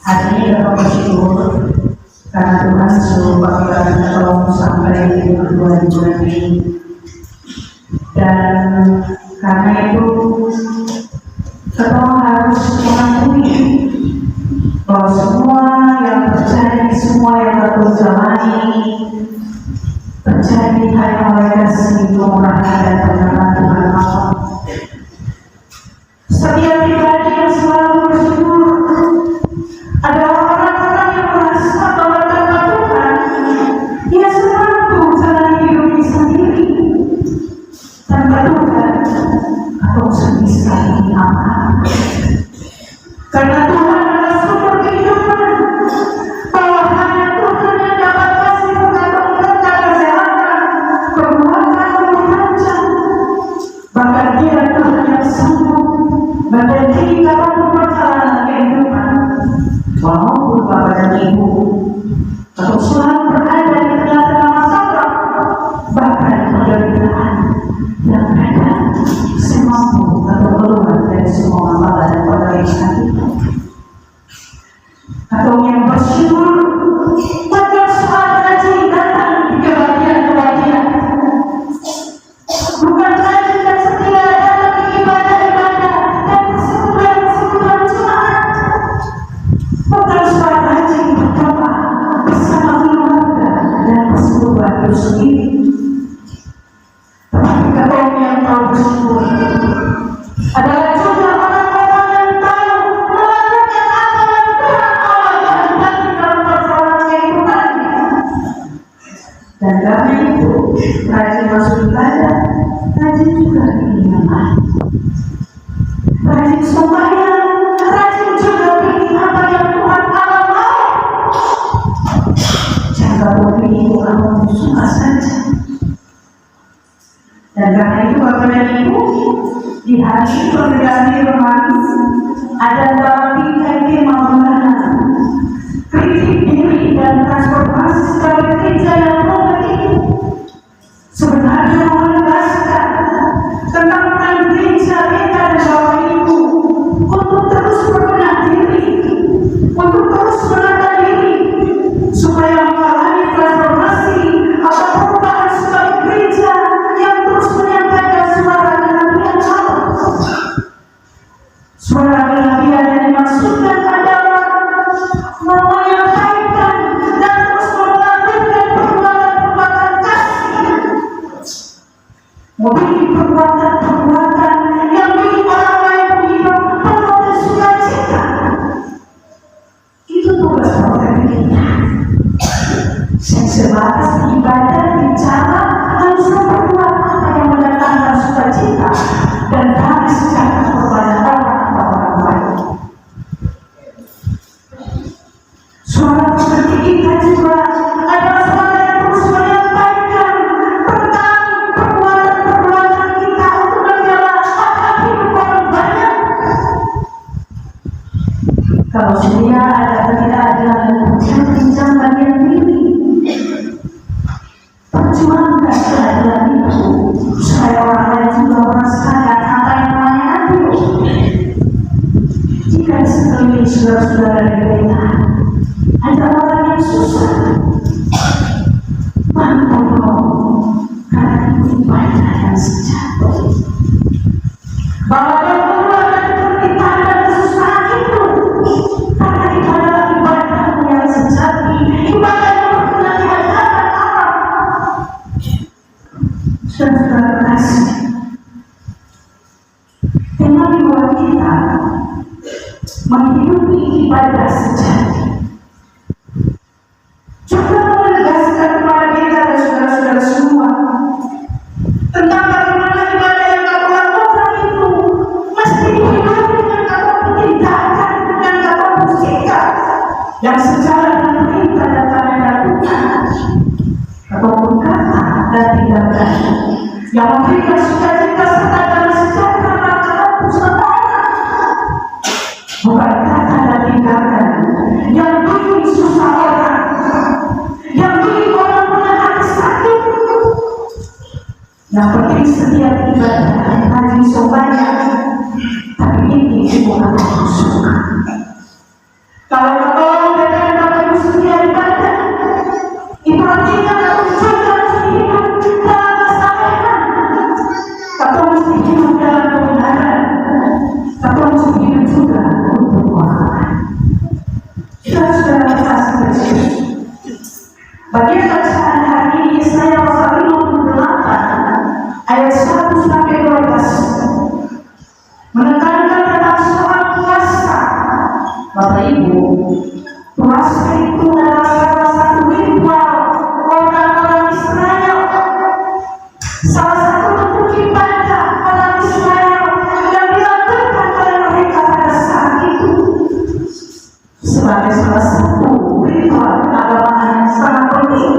Hari ini Bapak bersyukur karena Tuhan suruh Bapak tolong sampai di kedua bulan ini. Dan karena itu kita harus mengakui bahwa semua yang terjadi, semua yang Bapak jalani terjadi hanya oleh kasih kemurahan dan kebenaran Tuhan Allah. Setiap pribadi yang selalu bersyukur adalah orang-orang yang merasa bahwa tanpa Tuhan dia mampu jalan hidupnya sendiri. Tanpa Tuhan atau sebisa ini apa? Karena Tuhan adalah sumber kehidupan, bahwa hanya Tuhan yang dapat kasih berkat kesehatan, kekuatan umur panjang. Bahkan dia Tuhan yang sanggup memberkati apapun perjalanan kehidupan. Walaupun Bapak dan Ibu tetap selalu berada di tengah-tengah masalah, bahkan penderitaan, dan mereka semampu atau keluar dari semua masalah dan penderitaan itu. Atau yang bersyukur pada saat haji datang di kebahagiaan-kebahagiaan, bukan haji dan setia datang di ibadah-ibadah dan persekutuan jemaat. Pada saat haji berdoa bersama keluarga dan persekutuan itu sendiri. Tetapi kaum yang tahu bersyukur adalah juga orang-orang yang tahu melakukan apa yang Tuhan Allah kehendaki dalam perjalanan kehidupannya. Dan karena itu, rajin masuk ibadah, rajin juga beriman, rajin sembahyang, rajin juga pilih apa yang Tuhan Allah mau. Jangan berpilih kamu suka saja. Dan karena itu Bapak dan Ibu, di hari pergantian romanis ada dalam bingkai tema mengenai kritik diri dan transformasi sebagai gereja yang produktif. Sebenarnya menegaskan tentang peran gereja kita dan Bapak Ibu untuk terus berbenah diri, untuk terus menata diri, supaya mengalami transformasi atau perubahan sebagai gereja yang terus menyampaikan suara kenabian Allah. Suara kenabian yang dimaksudkan adalah menyampaikan dan terus melakukan perbuatan-perbuatan kasih, memiliki perbuatan-perbuatan yang bikin orang lain hidup penuh dengan sukacita. Itu tugas Bapak kita. Sebatas ibadah bicara harus memperbuat apa yang mendatangkan sukacita dan damai sejahtera kepada orang baik. Suara seperti kita juga adalah suara yang terus menyampaikan tentang perbuatan-perbuatan kita untuk menjaga hak hidup orang banyak. Kalau sedia ada ketidakadilan yang pinjam bagian diri, perjuangkan keadilan itu supaya orang lain juga merasakan apa yang namanya adil. Jika di sekeliling saudara-saudara di gereja ada orang yang susah, bantu menolong karena itu ibadah yang sejati. Bahwa dia keluar dari penderitaan dan kesusahan itu karena itu adalah ibadah yang sejati, ibadah yang berkenan di hadapan Allah. Saudara kasih, tema mingguan kita menghidupi ibadah sejati. Juga menegaskan kepada kita dan saudara-saudara semua tentang bagaimana ibadah yang Bapak lakukan itu mesti dihidupi dengan apapun tindakan, dengan apapun sikap yang sejalan dengan perintah dan tanda Tuhan, ataupun kata dan tindakan yang memberikan sukacita serta damai sejahtera bagi semua orang. Bukan kata dan tindakan yang bikin susah orang, yang bikin orang punya hati sakit. Yang penting setiap ibadah rajin sembahyang, tapi ini bukan suka. Kalau Saudara kasih Kristus, bagian bacaan hari ini Yesaya pasal 58 ayat 1 sampai 12 menekankan tentang soal puasa. Bapak Ibu, puasa itu adalah salah satu ritual orang-orang Israel, salah satu bentuk ibadah orang Israel yang dilakukan oleh mereka pada saat itu sebagai salah satu ritual keagamaan yang sangat penting.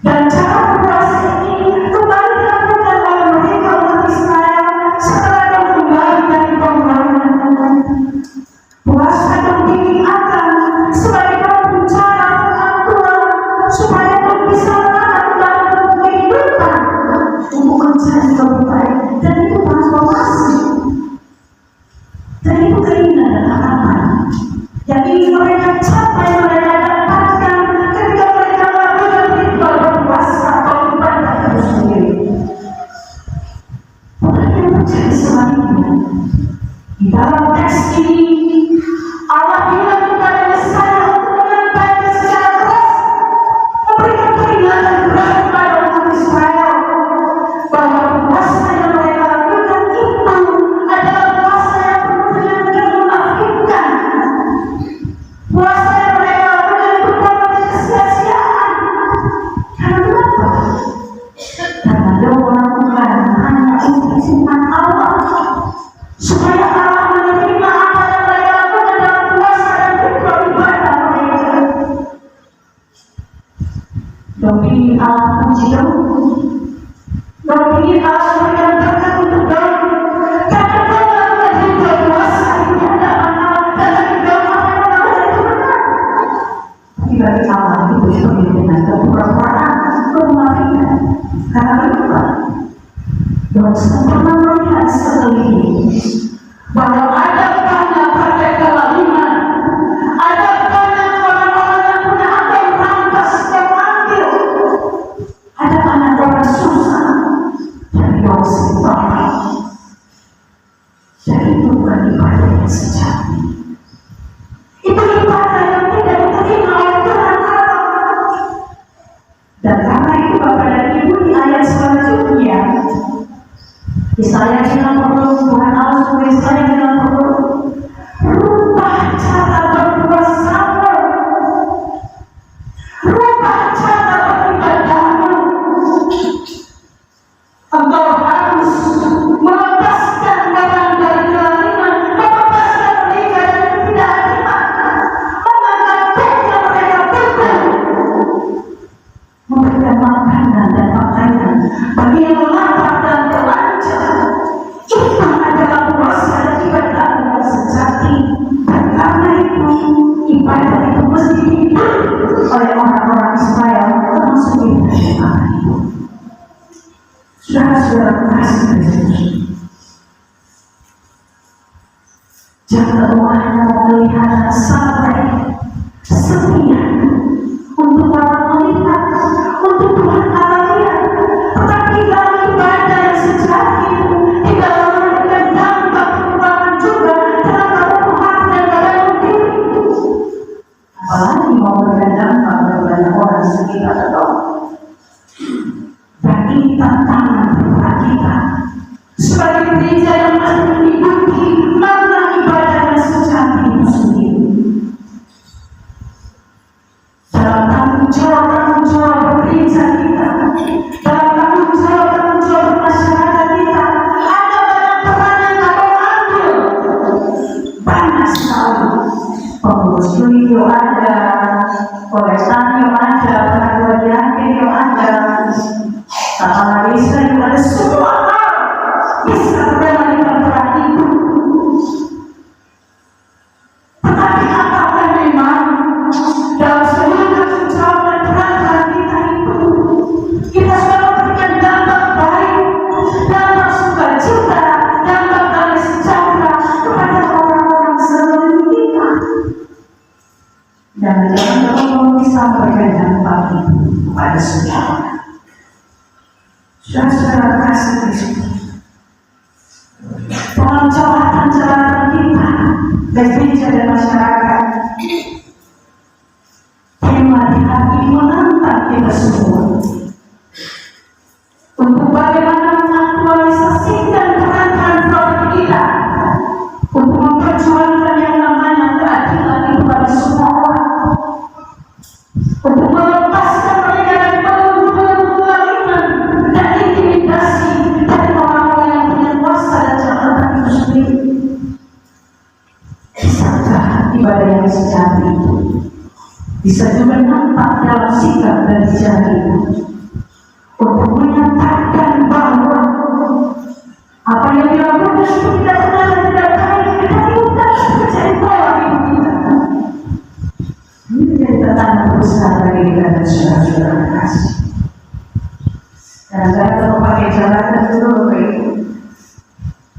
Dan cara puasa ini kembali dilakukan oleh mereka umat Israel setelah kembali dari pembuangan. Puasa diingatkan sebagai cara Tuhan supaya Tuhan bisa mengatur kehidupan untuk mencari kebaikan, dan itu transformasi, dan itu keinginan dan harapan yang ingin mereka capai, mereka dapatkan ketika mereka melakukan ritual berpuasa atau ibadah itu sendiri. Bukan yang terjadi sebaliknya. Di dalam teks ini Allah bilang kepada Yesaya untuk menyampaikan secara keras, memberikan peringatan keras kepada umat Israel bahwa puasa yang mereka lakukan itu adalah puasa yang penuh dengan kemunafikan. Puasa yang mereka lakukan itu penuh dengan kesia-siaan. Karena kenapa? Karena dia melakukan hanya untuk firman Allah, supaya Allah menerima apa yang mereka lakukan dalam puasa dan ritual ibadah mereka. Dong ingin Allah puji dong, dong ingin Allah memberikan berkat untuk dong, karena dong melakukan ritual puasa itu hadapan Allah, dan bagi dong apa yang melakukan itu benar. Tapi bagi Allah itu disebut dengan kepura-puraan, kemunafikan. Karena kenapa? Dong sempurna melihat sekeliling bahwa ada banyak praktek kelaliman, ada banyak orang-orang yang punya hati yang rampas dan ambil, ada banyak orang susah dari orang sempurna. Jadi itu bukan ibadah yang sejati, itu ibadah yang tidak diterima oleh Tuhan Allah. Dan karena itu Bapak dan Ibu, di ayat selanjutnya Yesaya 60, Tuhan Allah suruh Yesaya 60, rubah cara berpuasamu, rubah cara beribadahmu. Engkau harus melepaskan barang dari kelaliman, melepaskan mereka dari ketidakadilan, mengangkat bengkel mereka teguh, memberikan makanan dan pakaian bagi yang lapar dan telanjang. Itu adalah puasa dan ibadah yang sejati. Dan karena itu ibadah itu mesti diikuti oleh orang-orang Israel, termasuk ibadah itu. Saudara-saudara kasih Kristus, jangan hanya melihat sampai setia untuk orang melihat, untuk Tuhan Allah lihat, tetapi dalam ibadah yang sejati itu tidak memberikan dampak perubahan juga terhadap Tuhan dan dalam diri. Apalagi mau memberikan dampak pada banyak orang sekitar atau dan ini tantangan buat kita sebagai gereja yang masih mengikuti makna ibadah yang sejati itu sendiri. Dalam tanggung jawab gereja kita, dalam tanggung jawab masyarakat kita, ada banyak peran yang kau ambil. Banyak sekali. Pengurus studio ada, kolestanio ada, pengaduan yakin ada, kepala desa juga ada, semua hal bisa menjalankan peran itu. Tetapi apakah memang dalam seluruh tanggung jawab dan peran kita itu kita sudah memberikan dampak baik, dampak sukacita, dampak damai sejahtera kepada orang-orang sekeliling kita? Dan jangan bisa memberikan dampak itu kepada saudara. Saudara kasih Kristus, dalam jabatan kita, gereja dan masyarakat, jari itu. Bisa juga nampak dalam sikap dan jari itu untuk menyatakan bahwa apa yang dilakukan itu tidak benar dan tidak baik, tetapi bukan mencari pola hidup kita. Ini menjadi tantangan besar bagi kita dan saudara-saudara kasih. Kadang-kadang kalau pakai jalan dulu begitu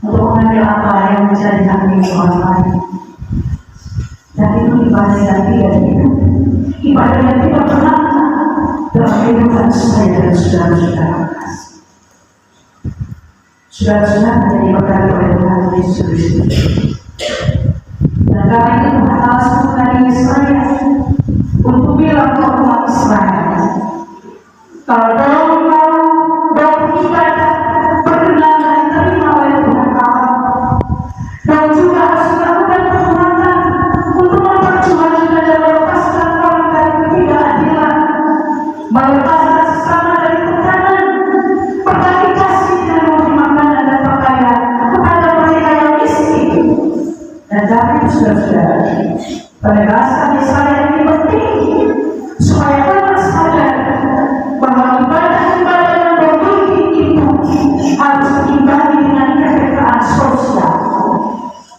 untuk mengambil apa yang menjadi hak milik orang lain. Dan itu ibadah yang tidak ibadah yang tidak pernah dalam kehidupan saya dan saudara-saudara kasih. Saudara-saudara menjadi berkati oleh Tuhan Yesus Kristus. Dan karena itu Tuhan Allah dari Israel untuk bilang ke umat Israel, kalau beribadah berkenan dan diterima oleh Tuhan Allah, dan juga harus melakukan penghormatan untuk memperjuangkan dan melepaskan orang dari ketidakadilan, melepaskan sesama dari tekanan, berbagi kasih dan memberi makanan dan pakaian kepada mereka yang miskin. Dan dari itu saudara-saudara, penegasan Yesaya ini penting supaya kita sadar bahwa ibadah-ibadah yang berlebih itu harus diimbangi dengan kepekaan sosial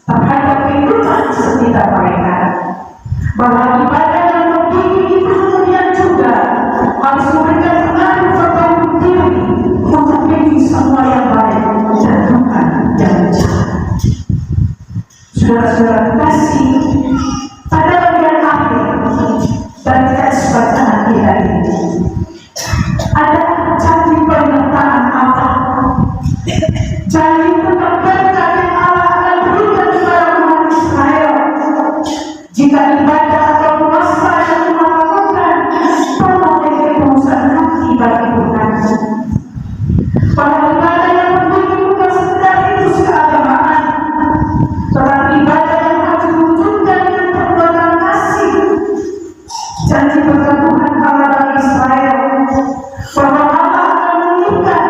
terhadap kehidupan sekitar mereka. Bahwa ibadah yang berlebih itu kemudian juga harus memberikan pengaruh berbentuk diri untuk bikin semua yang baik dan bukan yang jahat. Saudara-saudara kasih, pada bagian akhir dari kesempatan kita ini ada janji pernyataan Allah. Janji tentang berkat yang Allah akan berikan kepada umat Israel jika ibadah atau puasa yang kita lakukan memiliki ketulusan hati bagi Tuhan. Bahwa ibadah yang berbunyi bukan sekedar itu keagamaan, tetapi ibadah yang harus diwujudkan dengan perbuatan kasih. Janji berkat Tuhan Allah bagi Israel bahwa Allah akan memulihkan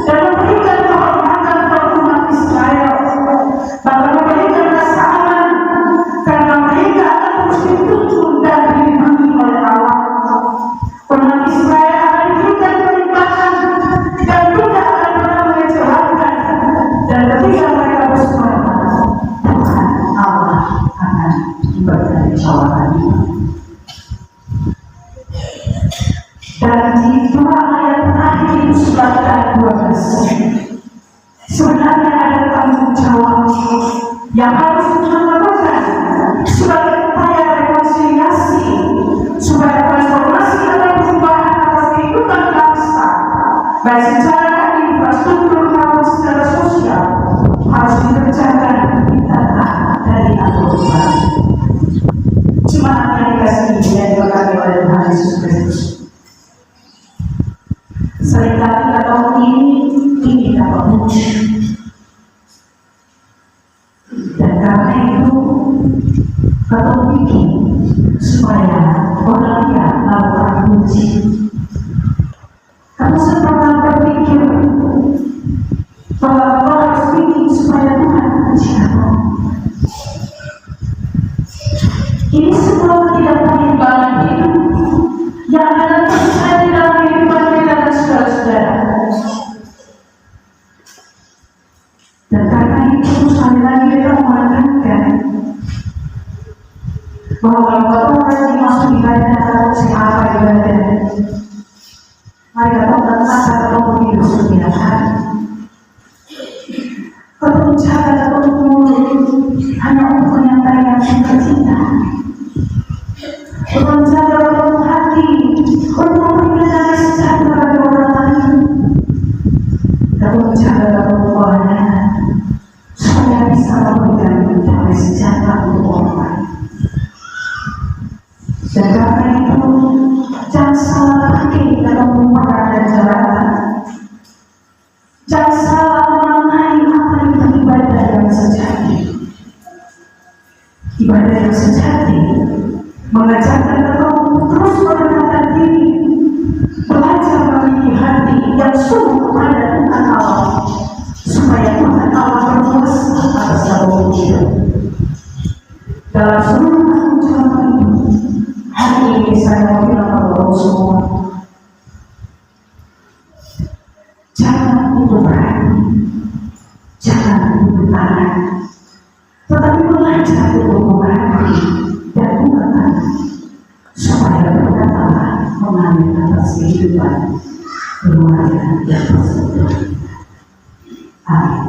dan memberikan kehormatan kepada umat Israel, bahkan memberikan rasa aman karena mereka akan terus dituntun dan dilindungi oleh Allah. Umat Israel akan diberikan kelimpahan dan tidak akan pernah mengecewakan, dan ketika mereka bersemangat, Tuhan Allah akan diberikan jawabannya. Dan di dua ayat terakhir itu surat ke-12 sebenarnya ada tanggung jawab yang harus kita lakukan sebagai upaya rekonsiliasi supaya transformasi atau perubahan atas kehidupan bangsa baik secara infrastruktur maupun secara sosial harus dikerjakan di tanah dari aturan. Cuma yang dikasih yang diberkati oleh Tuhan Yesus Kristus. Seringkali kata ini dapat muncul, dan karena itu kata bikin supaya orang lihat melakukan puji. Kamu sempat berpikir bahwa kau harus bikin supaya Tuhan puji kamu. Ini semua tidak penimbangan hidup yang akan terjadi dalam kehidupan kita dan saudara-saudara. Dan karena itu sekali lagi kita menekankan bahwa kalau kita masuk ibadah atau siapa ibadah, mari kita tetap atau hidup setiap hari. Perbincangan atau hanya untuk menyampaikan sukacita. Berbicara dalam hati untuk memberikan sejahtera bagi orang lain. Berbicara dalam kebenaran supaya bisa memberikan damai sejahtera untuk orang lain. Dan karena itu jangan salah pakai dalam perubahan dan jabatan. Jangan salah memaknai apa itu ibadah yang sejati. Ibadah yang sejati mengajarkan engkau terus merendahkan diri, belajar memiliki hati yang sungguh kepada Tuhan Allah, supaya Tuhan Allah berkuasa atas seluruh hidup. Dalam seluruh tanggung jawab jangan bertanya, tetapi belajar untuk memahami dan mengerti supaya berkatalah mengalir atas kehidupan keluarga yang bersatu. Amin.